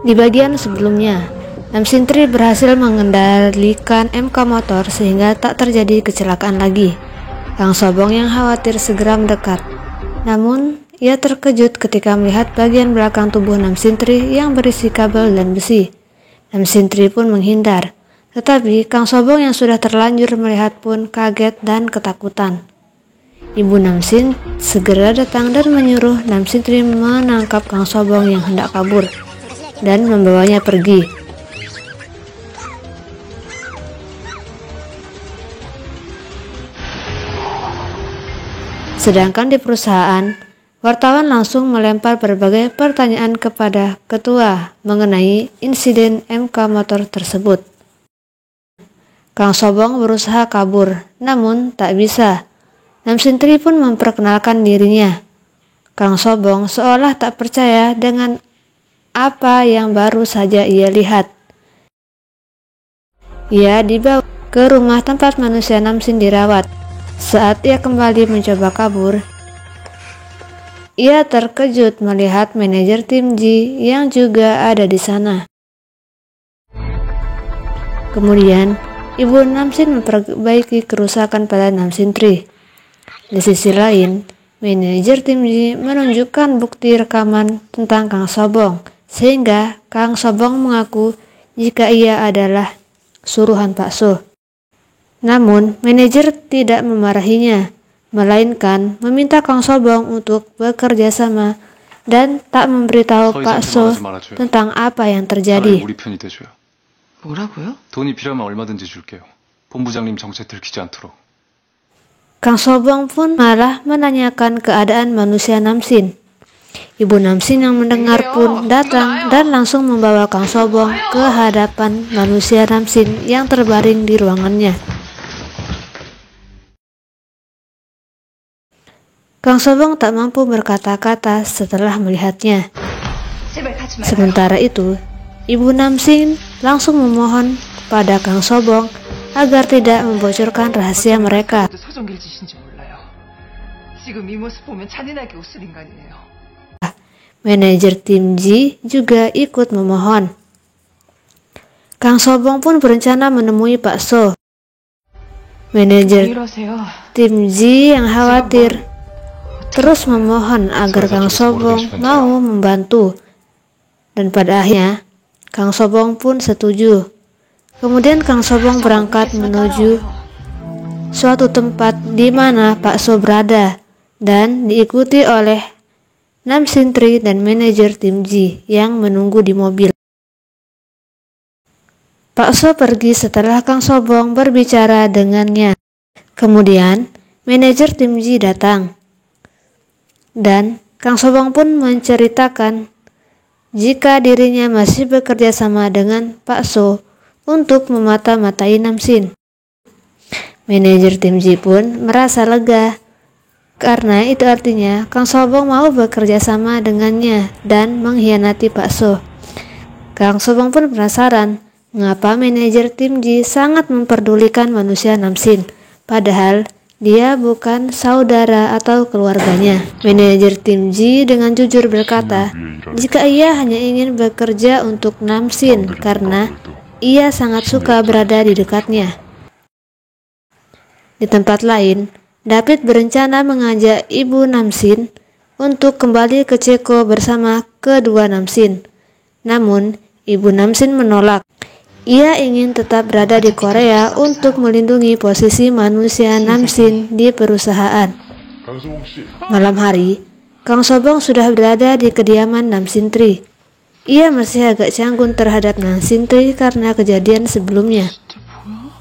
Di bagian sebelumnya, Nam Sintri berhasil mengendalikan MK motor sehingga tak terjadi kecelakaan lagi. Kang Sobong yang khawatir segera mendekat. Namun, ia terkejut ketika melihat bagian belakang tubuh Nam Sintri yang berisi kabel dan besi. Nam Sintri pun menghindar. Tetapi Kang Sobong yang sudah terlanjur melihat pun kaget dan ketakutan. Ibu Nam Sin segera datang dan menyuruh Nam Sintri menangkap Kang Sobong yang hendak kabur dan membawanya pergi. Sedangkan di perusahaan, wartawan langsung melempar berbagai pertanyaan kepada ketua mengenai insiden MK motor tersebut. Kang Sobong berusaha kabur, namun tak bisa. Nam Sintri pun memperkenalkan dirinya. Kang Sobong seolah tak percaya dengan apa yang baru saja ia lihat. Ia dibawa ke rumah tempat manusia Nam Sin dirawat. Saat ia kembali mencoba kabur, ia terkejut melihat manajer tim Ji yang juga ada di sana. Kemudian, Ibu Nam Sin memperbaiki kerusakan pada Nam Sintri. Di sisi lain, manajer tim Ji menunjukkan bukti rekaman tentang Kang Sobong, sehingga Kang Sobong mengaku jika ia adalah suruhan Pak So. Namun, manajer tidak memarahinya, melainkan meminta Kang Sobong untuk bekerja sama dan tak memberitahu Pak So tentang apa yang terjadi. 뭐라고요? 돈이 필요하면 얼마든지 줄게요. 본부장님 정체 들키지 않도록. Kang Sobong pun malah menanyakan keadaan manusia Nam Sin. Ibu Nam Sin yang mendengar pun datang dan langsung membawa Kang Sobong ke hadapan manusia Nam Sin yang terbaring di ruangannya. Kang Sobong tak mampu berkata-kata setelah melihatnya. Sementara itu, Ibu Nam Sin langsung memohon kepada Kang Sobong agar tidak membocorkan rahasia mereka. Manajer tim Ji juga ikut memohon. Kang Sobong pun berencana menemui Pak So. Manajer tim Ji yang khawatir terus memohon agar Kang Sobong mau membantu, dan pada akhirnya Kang Sobong pun setuju. Kemudian Kang Sobong berangkat menuju suatu tempat di mana Pak So berada dan diikuti oleh Nam Sintri dan manajer tim Ji yang menunggu di mobil. Pak So pergi setelah Kang Sobong berbicara dengannya. Kemudian manajer tim Ji datang. Dan Kang Sobong pun menceritakan jika dirinya masih bekerja sama dengan Pak So untuk memata-matai Nam Sin. Manajer tim Ji pun merasa lega karena itu artinya Kang Sobong mau bekerja sama dengannya dan mengkhianati Pak So. Kang Sobong pun penasaran mengapa manajer tim Ji sangat memperdulikan manusia Nam Sin, padahal dia bukan saudara atau keluarganya. Manajer tim Ji dengan jujur berkata, jika ia hanya ingin bekerja untuk Nam Sin karena ia sangat suka berada di dekatnya. Di tempat lain, David berencana mengajak Ibu Nam Sin untuk kembali ke Ceko bersama kedua Nam Sin. Namun, Ibu Nam Sin menolak. Ia ingin tetap berada di Korea untuk melindungi posisi manusia Nam Sin di perusahaan. Malam hari, Kang Sobong sudah berada di kediaman Nam Sintri. Ia masih agak canggung terhadap Nam Sintri karena kejadian sebelumnya.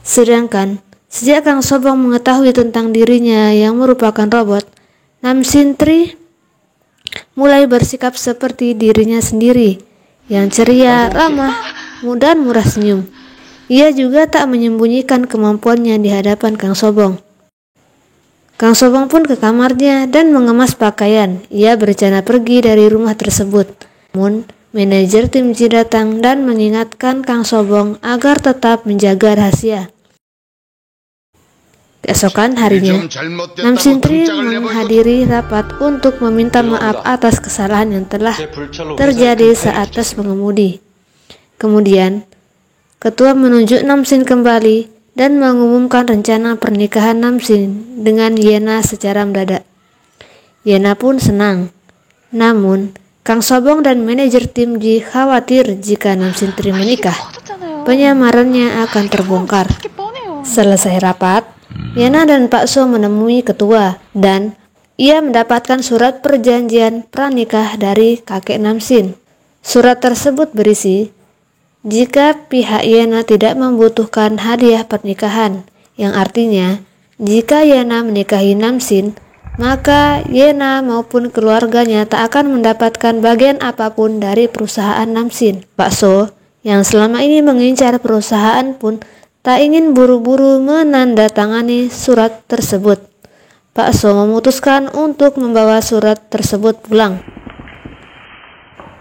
Sedangkan, sejak Kang Sobong mengetahui tentang dirinya yang merupakan robot, Nam Sintri mulai bersikap seperti dirinya sendiri, yang ceria, ramah, dan murah senyum. Ia juga tak menyembunyikan kemampuannya di hadapan Kang Sobong. Kang Sobong pun ke kamarnya dan mengemas pakaian. Ia berencana pergi dari rumah tersebut. Namun, manajer tim Ji datang dan mengingatkan Kang Sobong agar tetap menjaga rahasia. Keesokan harinya, Nam Sintri menghadiri rapat untuk meminta maaf atas kesalahan yang telah terjadi saat tes pengemudi. Kemudian, ketua menunjuk Namsin kembali dan mengumumkan rencana pernikahan Namsin dengan Yena secara mendadak. Yena pun senang. Namun, Kang Sobong dan manajer tim Ji khawatir jika Namsin Tri menikah, penyamarannya akan terbongkar. Selesai rapat, Yena dan Pak So menemui ketua dan ia mendapatkan surat perjanjian pranikah dari kakek Namsin. Surat tersebut berisi, jika pihak Yena tidak membutuhkan hadiah pernikahan, yang artinya jika Yena menikahi Namsin, maka Yena maupun keluarganya tak akan mendapatkan bagian apapun dari perusahaan Namsin. Pak So, yang selama ini mengincar perusahaan pun tak ingin buru-buru menandatangani surat tersebut. Pak So memutuskan untuk membawa surat tersebut pulang.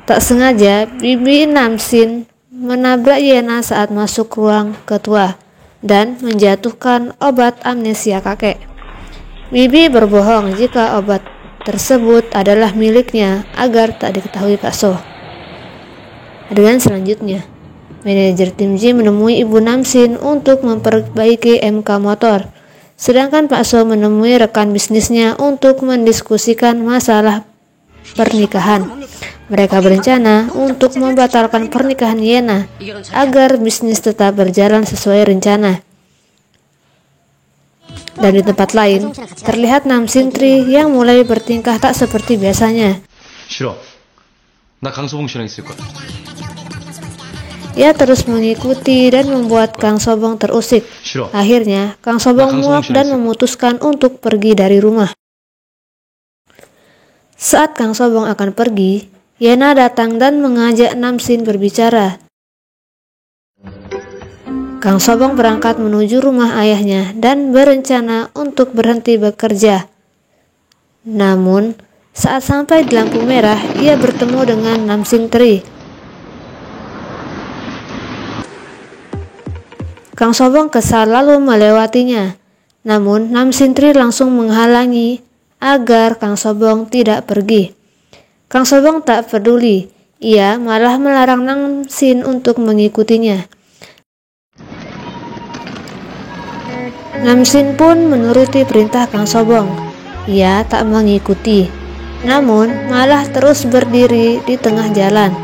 Tak sengaja, bibi Namsin menabrak Yena saat masuk ruang ketua dan menjatuhkan obat amnesia kakek. Bibi berbohong jika obat tersebut adalah miliknya agar tak diketahui Pak So. Adegan selanjutnya, manajer tim J menemui Ibu Namsin untuk memperbaiki MK motor, sedangkan Pak So menemui rekan bisnisnya untuk mendiskusikan masalah pernikahan. Mereka berencana untuk membatalkan pernikahan Yena agar bisnis tetap berjalan sesuai rencana. Dan di tempat lain, terlihat Namsin Tri yang mulai bertingkah tak seperti biasanya. 싫어. 나 강소봉 씨랑 있을 거야. Ia terus mengikuti dan membuat Kang Sobong terusik. Akhirnya, Kang Sobong muak dan memutuskan untuk pergi dari rumah. Saat Kang Sobong akan pergi, Yena datang dan mengajak Namsin berbicara. Kang Sobong berangkat menuju rumah ayahnya dan berencana untuk berhenti bekerja. Namun, saat sampai di lampu merah, ia bertemu dengan Namsin Tri. Kang Sobong kesal lalu melewatinya. Namun, Namsin Tri langsung menghalangi agar Kang Sobong tidak pergi. Kang Sobong tak peduli, ia malah melarang Namsin untuk mengikutinya. Namsin pun menuruti perintah Kang Sobong. Ia tak mengikuti, namun malah terus berdiri di tengah jalan.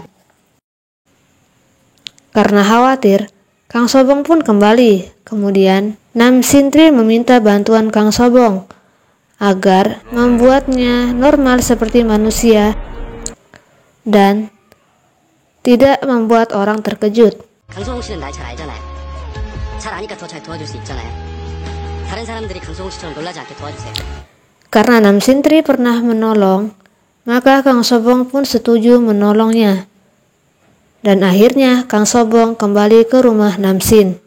Karena khawatir, Kang Sobong pun kembali. Kemudian, Namsin Tri meminta bantuan Kang Sobong agar membuatnya normal seperti manusia dan tidak membuat orang terkejut. 강성홍 씨는 날 잘 알잖아요. 잘 아니까 더 잘 도와줄 수 있잖아요. 다른 사람들이 강성홍 씨처럼 놀라지 않게 도와주세요. Karena Namsin Tri pernah menolong, maka Kang Sobong pun setuju menolongnya. Dan akhirnya Kang Sobong kembali ke rumah Namsin.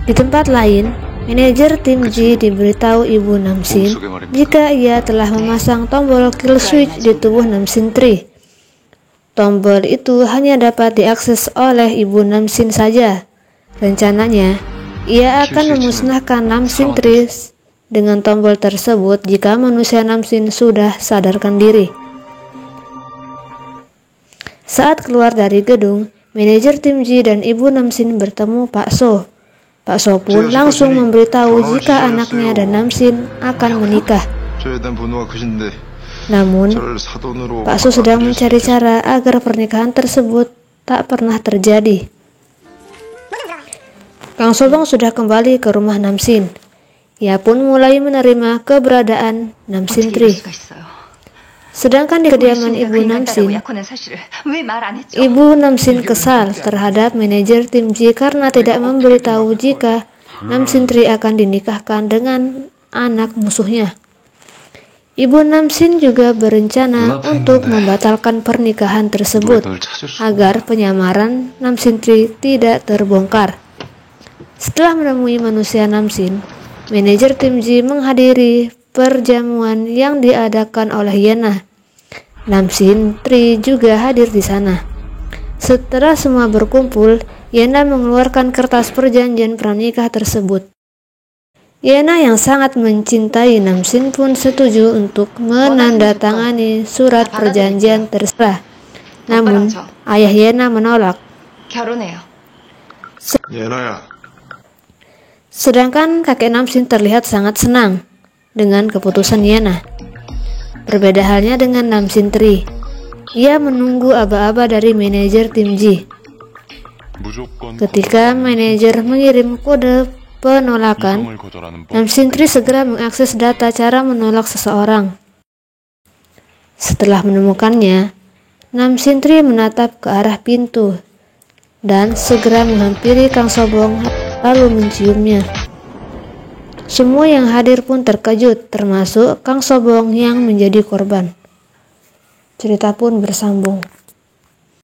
Di tempat lain, manajer tim J diberitahu Ibu Namsin jika ia telah memasang tombol kill switch di tubuh Namsin Tri. Tombol itu hanya dapat diakses oleh Ibu Namsin saja. Rencananya, ia akan memusnahkan Namsin Tri dengan tombol tersebut jika manusia Namsin sudah sadarkan diri. Saat keluar dari gedung, manajer tim J dan Ibu Namsin bertemu Pak So. Pak So pun langsung memberitahu jika anaknya dan Namsin akan menikah. Namun, Pak So sedang mencari cara agar pernikahan tersebut tak pernah terjadi. Kang Sobong sudah kembali ke rumah Namsin. Ia pun mulai menerima keberadaan Namsin Tri. Sedangkan di kediaman Ibu Namsin, Ibu Namsin kesal terhadap manajer tim J karena tidak memberitahu jika Namsin Tri akan dinikahkan dengan anak musuhnya. Ibu Namsin juga berencana untuk membatalkan pernikahan tersebut agar penyamaran Namsin Tri tidak terbongkar. Setelah menemui manusia Namsin, manajer tim J menghadiri perjamuan yang diadakan oleh Yena. Namsin Tri juga hadir di sana. Setelah semua berkumpul, Yena mengeluarkan kertas perjanjian pranikah tersebut. Yena yang sangat mencintai Namsin pun setuju untuk menandatangani surat perjanjian tersebut. Namun, ayah Yena menolak. 결혼해요. 예나야, Sedangkan kakek Namsin terlihat sangat senang dengan keputusan Yana. Berbeda halnya dengan Namsin Tri. Ia menunggu aba-aba dari manajer tim Ji. 무조건 Ketika manajer mengirim kode penolakan, 이성을 거절하는 법. Namsin Tri segera mengakses data cara menolak seseorang. Setelah menemukannya, Namsin Tri menatap ke arah pintu dan segera menghampiri Kang Sobong lalu menciumnya. Semua yang hadir pun terkejut, termasuk Kang Sobong yang menjadi korban. Cerita pun bersambung.